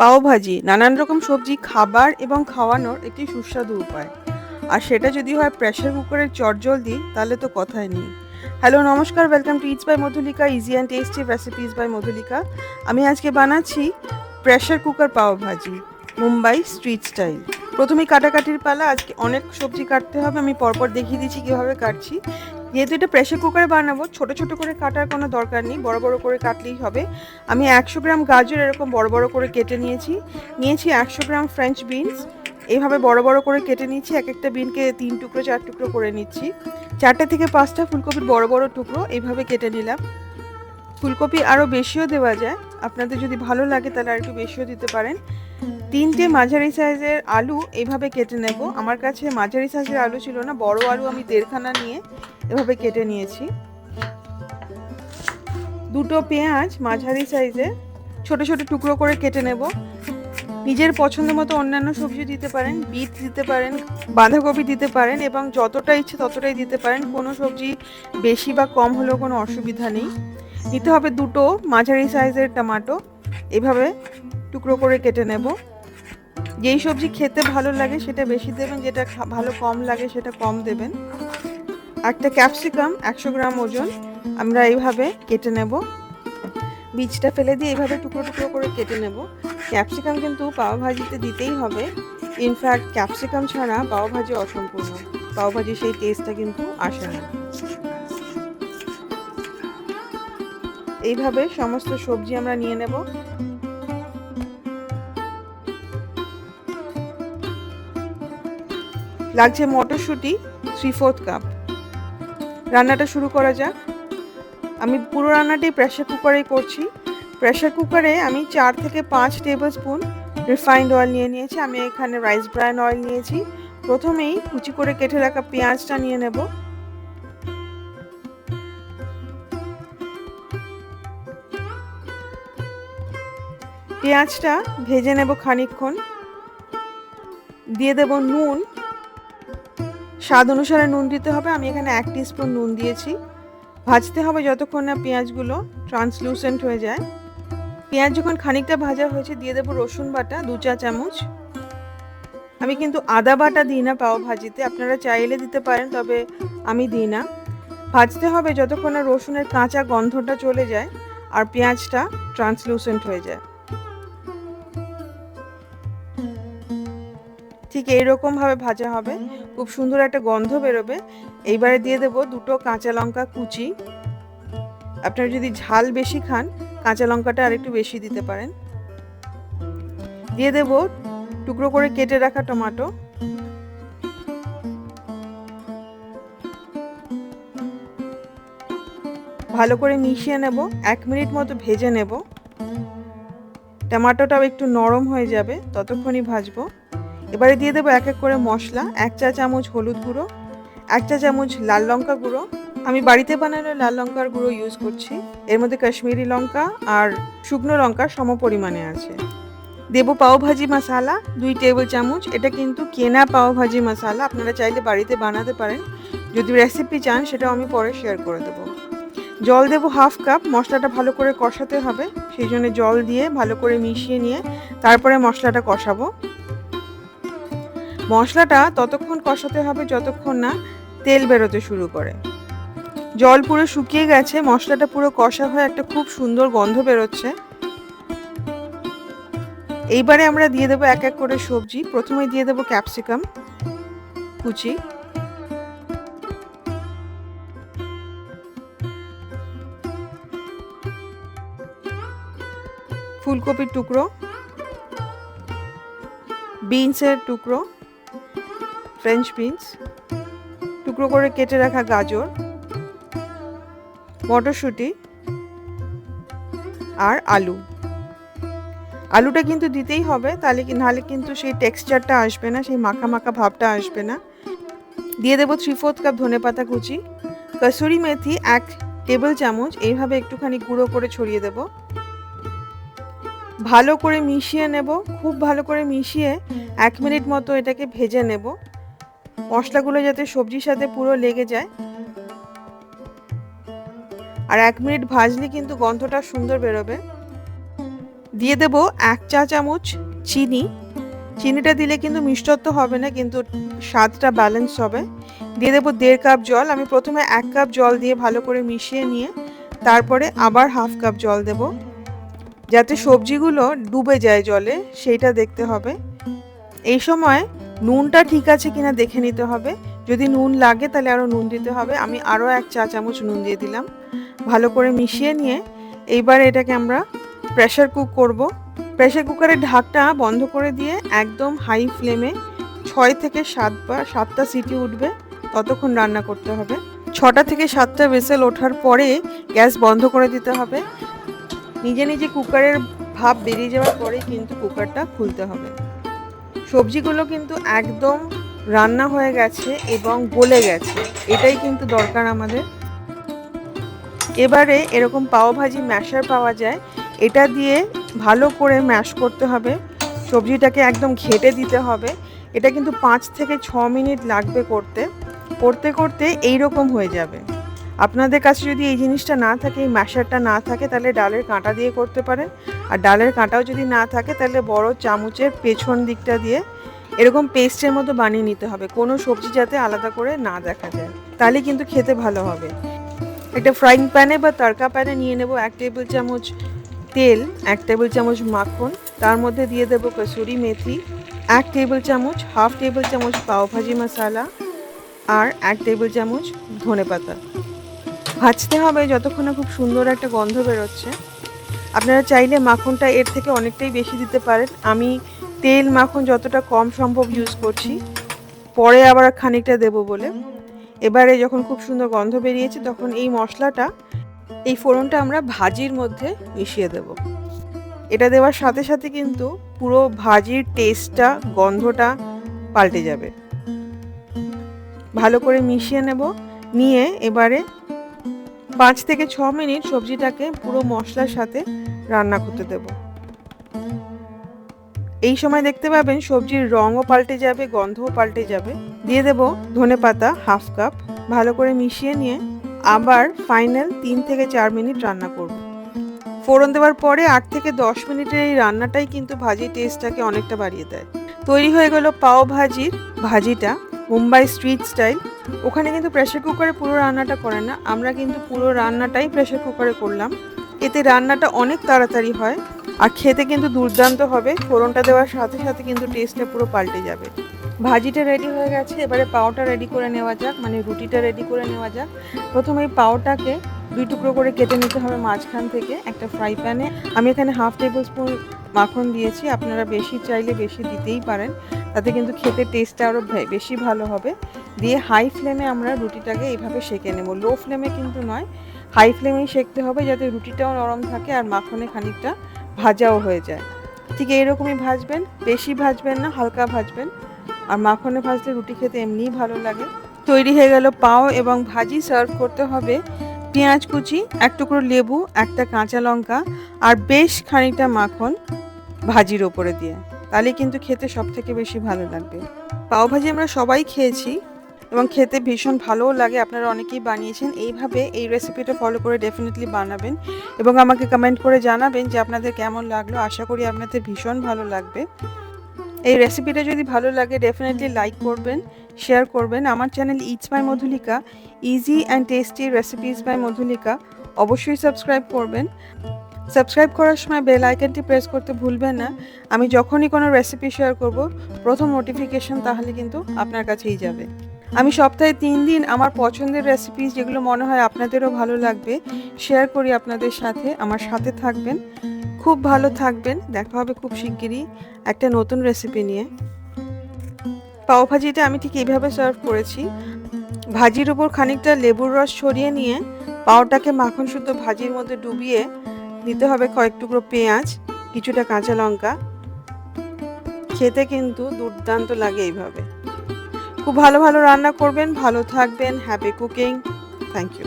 পাওভাজি নানান রকম সবজি খাবার এবং খাওয়ানোর একটি সুস্বাদু উপায়, আর সেটা যদি হয় প্রেসার কুকারের চটজলদি, তাহলে তো কথাই নেই। হ্যালো, নমস্কার, welcome to it's by Madhulika, easy and tasty recipes by Madhulika. আমি আজকে বানাচ্ছি pressure cooker pav bhaji, Mumbai street style. প্রথমেই কাটাকাটির পালা। আজকে অনেক সবজি কাটতে হবে, আমি পরপর দেখিয়ে দিচ্ছি কীভাবে কাটছি। যেহেতু এটা প্রেসার কুকারে বানাবো, ছোট ছোট করে কাটার কোনো দরকার নেই, বড় বড় করে কাটলেই হবে। আমি 100 গ্রাম গাজর এরকম বড় বড় করে কেটে নিয়েছি। 100 গ্রাম ফ্রেঞ্চ বিনস এইভাবে বড় বড় করে কেটে নিচ্ছি। এক একটা বিনকে 3 টুকরো 4 টুকরো করে নিচ্ছি। 4টে থেকে 5টা ফুলকপির বড় বড় টুকরো এইভাবে কেটে নিলাম। ফুলকপি আরও বেশিও দেওয়া যায়, আপনাদের যদি ভালো লাগে তাহলে আর একটু বেশিও দিতে পারেন। 3টে মাঝারি সাইজের আলু এইভাবে কেটে নেব। আমার কাছে মাঝারি সাইজের আলু ছিল না, বড় আলু আমি 1.5খানা নিয়ে এভাবে কেটে নিয়েছি। 2টো পেঁয়াজ মাঝারি সাইজে ছোট ছোট টুকরো করে কেটে নেব। নিজের পছন্দ মতো অন্যান্য সবজি দিতে পারেন, বিট দিতে পারেন, বাঁধাকপি দিতে পারেন, এবং যতটা ইচ্ছে ততটাই দিতে পারেন। কোনো সবজি বেশি বা কম হলেও কোনো অসুবিধা নেই। নিতে হবে 2টো মাঝারি সাইজের টমেটো, এভাবে টুকরো করে কেটে নেব। যেই সবজি খেতে ভালো লাগে সেটা বেশি দেবেন, যেটা ভালো কম লাগে সেটা কম দেবেন। একটা ক্যাপসিকাম 100 গ্রাম ওজন আমরা এইভাবে কেটে নেব। বীজটা ফেলে দিয়ে এইভাবে টুকরো টুকরো করে কেটে নেব। ক্যাপসিকাম কিন্তু পাওভাজিতে দিতেই হবে। ইনফ্যাক্ট ক্যাপসিকাম ছাড়া পাওভাজি অসম্পূর্ণ, পাওভাজি সেই টেস্টটা কিন্তু আসে না। এইভাবে সমস্ত সবজি আমরা নিয়ে নেব। লাগছে মটরশুঁটি 3/4 কাপ। রান্নাটা শুরু করা যাক। আমি পুরো রান্নাটি প্রেসার কুকারেই করছি। প্রেসার কুকারে আমি 4 থেকে 5 টেবিল স্পুন রিফাইন্ড অয়েল নিয়ে নিয়েছি। আমি এখানে রাইস ব্রান অয়েল নিয়েছি। প্রথমেই কুচি করে কেটে রাখা পেঁয়াজটা নিয়ে নেব। পেঁয়াজটা ভেজে নেব খানিকক্ষণ। দিয়ে দেব নুন, স্বাদ অনুসারে নুন দিতে হবে। আমি এখানে 1 টিস্পুন নুন দিয়েছি। ভাজতে হবে যতক্ষণ না পেঁয়াজগুলো ট্রান্সলুসেন্ট হয়ে যায়। পেঁয়াজ যখন খানিকটা ভাজা হয়েছে, দিয়ে দেবো রসুন বাটা 2 চা চামচ। আমি কিন্তু আদা বাটা দিই না পাও ভাজিতে, আপনারা চাইলে দিতে পারেন, তবে আমি দিই না। ভাজতে হবে যতক্ষণ না রসুনের কাঁচা গন্ধটা চলে যায় আর পেঁয়াজটা ট্রান্সলুসেন্ট হয়ে যায়। ঠিক এইরকম ভাবে ভাজা হবে, খুব সুন্দর একটা গন্ধ বেরোবে। এইবারে দিয়ে দেবো 2টো কাঁচা লঙ্কা কুচি। আপনারা যদি ঝাল বেশি খান, কাঁচা লঙ্কাটা আরেকটু বেশি দিতে পারেন। দিয়ে দেব টুকরো করে কেটে রাখা টমেটো। ভালো করে মিশিয়ে নেব, 1 মিনিট মতো ভেজে নেব। টমেটোটাও একটু নরম হয়ে যাবে, ততক্ষণই ভাজবো। এবারে দিয়ে দেবো এক এক করে মশলা। 1 চা চামচ হলুদ গুঁড়ো, 1 চা চামচ লাল লঙ্কা গুঁড়ো। আমি বাড়িতে বানানো লাল লঙ্কার গুঁড়ো ইউজ করছি। এর মধ্যে কাশ্মীরি লঙ্কা আর শুকনো লঙ্কা সম পরিমাণে আছে। দেব পাওভাজি মশলা 2 টেবিল চামচ। এটা কিন্তু কেনা পাওভাজি মশলা, আপনারা চাইলে বাড়িতে বানাতে পারেন। যদি রেসিপি চান সেটাও আমি পরে শেয়ার করে দেব। জল দেব 1/2 কাপ। মশলাটা ভালো করে কষাতে হবে, সেই জন্য জল দিয়ে ভালো করে মিশিয়ে নিয়ে তারপরে মশলাটা কষাবো। মশলাটা ততক্ষণ কষাতে হবে যতক্ষণ না তেল বেরোতে শুরু করে। জল পুরো শুকিয়ে গেছে, মশলাটা পুরো কষা হয়ে একটা খুব সুন্দর গন্ধ বেরোচ্ছে। এইবারে আমরা দিয়ে দেবো এক এক করে সবজি। প্রথমে দিয়ে দেবো ক্যাপসিকাম কুচি, ফুলকপির টুকরো, বিনসের টুকরো, ফ্রেঞ্চ বিনস, টুকরো করে কেটে রাখা গাজর, মটরশুঁটি আর আলু। আলুটা কিন্তু দিতেই হবে, নাহলে কিন্তু সেই টেক্সচারটা আসবে না, সেই মাখা মাখা ভাবটা আসবে না। দিয়ে দেবো 3/4 কাপ ধনেপাতা কুচি। কসুরি মেথি 1 টেবিল চামচ এইভাবে একটুখানি গুঁড়ো করে ছড়িয়ে দেব। ভালো করে মিশিয়ে নেব, খুব ভালো করে মিশিয়ে 1 মিনিট মতো এটাকে ভেজে নেব, মশলাগুলো যাতে সবজির সাথে পুরো লেগে যায়। আর 1 মিনিট ভাজলে কিন্তু গন্ধটা সুন্দর বেরোবে। দিয়ে দেব 1 চা চামচ চিনি। চিনিটা দিলে কিন্তু মিষ্টত্ব হবে না, কিন্তু স্বাদটা ব্যালেন্স হবে। দিয়ে দেবো 1.5 কাপ জল। আমি প্রথমে 1 কাপ জল দিয়ে ভালো করে মিশিয়ে নিয়ে তারপরে আবার 1/2 কাপ জল দেব, যাতে সবজিগুলো ডুবে যায় জলে, সেইটা দেখতে হবে। এই সময় নুনটা ঠিক আছে কিনা দেখে নিতে হবে। যদি নুন লাগে তাহলে আরও নুন দিতে হবে। আমি আরও 1 চা চামচ নুন দিয়ে দিলাম। ভালো করে মিশিয়ে নিয়ে এইবার এটাকে আমরা প্রেসার কুক করব। প্রেসার কুকারের ঢাকটা বন্ধ করে দিয়ে একদম হাই ফ্লেমে 6 থেকে 7টা সিটি উঠবে ততক্ষণ রান্না করতে হবে। 6টা থেকে 7টা হুইসেল ওঠার পরে গ্যাস বন্ধ করে দিতে হবে। নিজে নিজে কুকারের ভাপ বেরিয়ে যাওয়ার পরে কিন্তু কুকারটা খুলতে হবে। সবজিগুলো কিন্তু একদম রান্না হয়ে গেছে এবং গলে গেছে, এটাই কিন্তু দরকার আমাদের। এবারে এরকম পাওভাজি ম্যাশার পাওয়া যায়, এটা দিয়ে ভালো করে ম্যাশ করতে হবে। সবজিটাকে একদম ঘেটে দিতে হবে। এটা কিন্তু 5 থেকে 6 মিনিট লাগবে করতে করতে করতে এইরকম হয়ে যাবে। আপনাদের কাছে যদি এই জিনিসটা না থাকে, এই ম্যাশারটা না থাকে, তাহলে ডালের কাঁটা দিয়ে করতে পারেন। আর ডালের কাঁটাও যদি না থাকে তাহলে বড় চামচের পেছন দিকটা দিয়ে এরকম পেস্টের মতো বানিয়ে নিতে হবে, কোনো সবজি যাতে আলাদা করে না দেখা যায়, তাহলে কিন্তু খেতে ভালো হবে। একটা ফ্রাইং প্যানে বা তড়কা প্যানে নিয়ে নেব 1 টেবিল চামচ তেল, 1 টেবিল চামচ মাখন, তার মধ্যে দিয়ে দেবো কসুরি মেথি, 1 টেবিল চামচ, 1/2 টেবিল চামচ পাওভাজি মশলা আর 1 টেবিল চামচ ধনেপাতা। ভাজতে হবে যতক্ষণ না খুব সুন্দর একটা গন্ধ বেরোচ্ছে। আপনারা চাইলে মাখনটা এর থেকে অনেকটাই বেশি দিতে পারেন। আমি তেল মাখন যতটা কম সম্ভব ইউজ করছি, পরে আবার খানিকটা দেব বলে। এবারে যখন খুব সুন্দর গন্ধ বেরিয়েছে তখন এই মশলাটা, এই ফোড়নটা আমরা ভাজির মধ্যে মিশিয়ে দেব। এটা দেওয়ার সাথে সাথে কিন্তু পুরো ভাজির টেস্টটা, গন্ধটা পাল্টে যাবে। ভালো করে মিশিয়ে নেব। নিয়ে এবারে 5 থেকে 6 মিনিট সবজিটাকে পুরো মশলার সাথে রান্না করতে দেব। এই সময় দেখতে পাবেন সবজির রঙও পাল্টে যাবে, গন্ধও পাল্টে যাবে। দিয়ে দেব ধনেপাতা 1/2 কাপ। ভালো করে মিশিয়ে নিয়ে আবার ফাইনাল 3 থেকে 4 মিনিট রান্না করব। ফোড়ন দেওয়ার পরে 8 থেকে 10 মিনিটের এই রান্নাটাই কিন্তু ভাজির টেস্টটাকে অনেকটা বাড়িয়ে দেয়। তৈরি হয়ে গেল পাও ভাজির ভাজিটা, মুম্বাই স্ট্রিট স্টাইল। ওখানে কিন্তু প্রেসার কুকারে পুরো রান্নাটা করে না, আমরা কিন্তু পুরো রান্নাটাই প্রেসার কুকারে করলাম। এতে রান্নাটা অনেক তাড়াতাড়ি হয় আর খেতে কিন্তু দুর্দান্ত হবে। ফোড়নটা দেওয়ার সাথে সাথে কিন্তু টেস্টটা পুরো পাল্টে যাবে। ভাজিটা রেডি হয়ে গেছে, এবারে পাওটা রেডি করে নেওয়া যাক, মানে রুটিটা রেডি করে নেওয়া যাক। প্রথমে এই পাওটাকে 2 টুকরো করে কেটে নিতে হবে মাঝখান থেকে। একটা ফ্রাই প্যানে আমি এখানে 1/2 টেবিল স্পুন মাখন দিয়েছি, আপনারা বেশি চাইলে বেশি দিতেই পারেন, তাতে কিন্তু খেতে টেস্টটা আরও বেশি ভালো হবে। দিয়ে হাই ফ্লেমে আমরা রুটিটাকে এইভাবে সেঁকে নেব, লো ফ্লেমে কিন্তু নয়, হাই ফ্লেমেই সেঁকতে হবে, যাতে রুটিটাও নরম থাকে আর মাখনে খানিকটা ভাজাও হয়ে যায়। ঠিক এইরকমই ভাজবেন, বেশি ভাজবেন না, হালকা ভাজবেন। আর মাখনে ভাজলে রুটি খেতে এমনিই ভালো লাগে। তৈরি হয়ে গেল পাও এবং ভাজি। সার্ভ করতে হবে পেঁয়াজ কুচি, 1 টুকরো লেবু, 1টা কাঁচা লঙ্কা আর বেশ খানিকটা মাখন ভাজির ওপরে দিয়ে, তাহলে কিন্তু খেতে সব থেকে বেশি ভালো লাগবে। পাও ভাজি আমরা সবাই খেয়েছি এবং খেতে ভীষণ ভালোও লাগে, আপনারা অনেকেই বানিয়েছেন। এইভাবে এই রেসিপিটা ফলো করে ডেফিনেটলি বানাবেন এবং আমাকে কমেন্ট করে জানাবেন যে আপনাদের কেমন লাগলো। আশা করি আপনাদের ভীষণ ভালো লাগবে। এই রেসিপিটা যদি ভালো লাগে ডেফিনেটলি লাইক করবেন, শেয়ার করবেন। আমার channel it's by Madhulika, easy and tasty recipes by Madhulika, অবশ্যই সাবস্ক্রাইব করবেন। সাবস্ক্রাইব করার সময় বেল আইকনটি প্রেস করতে ভুলবেন না। আমি যখনই কোনো রেসিপি শেয়ার করব, প্রথম নোটিফিকেশন তাহলে কিন্তু আপনার কাছেই যাবে। আমি সপ্তাহে 3 দিন আমার পছন্দের রেসিপিস, যেগুলো মনে হয় আপনাদেরও ভালো লাগবে, শেয়ার করি আপনাদের সাথে। আমার সাথে থাকবেন, খুব ভালো থাকবেন। দেখা হবে খুব শিগগিরই একটা নতুন রেসিপি নিয়ে। পাও ভাজিটা আমি ঠিক এইভাবে সার্ভ করেছি। ভাজির উপর খানিকটা লেবুর রস ছড়িয়ে নিয়ে পাওটাকে মাখন শুদ্ধ ভাজির মধ্যে ডুবিয়ে দিতে হবে কয়েক টুকরো পেঁয়াজ, কিছুটা কাঁচা লঙ্কা। খেতে কিন্তু দুর্দান্ত লাগে এইভাবে। খুব ভালো ভালো রান্না করবেন, ভালো থাকবেন। Happy cooking. Thank you.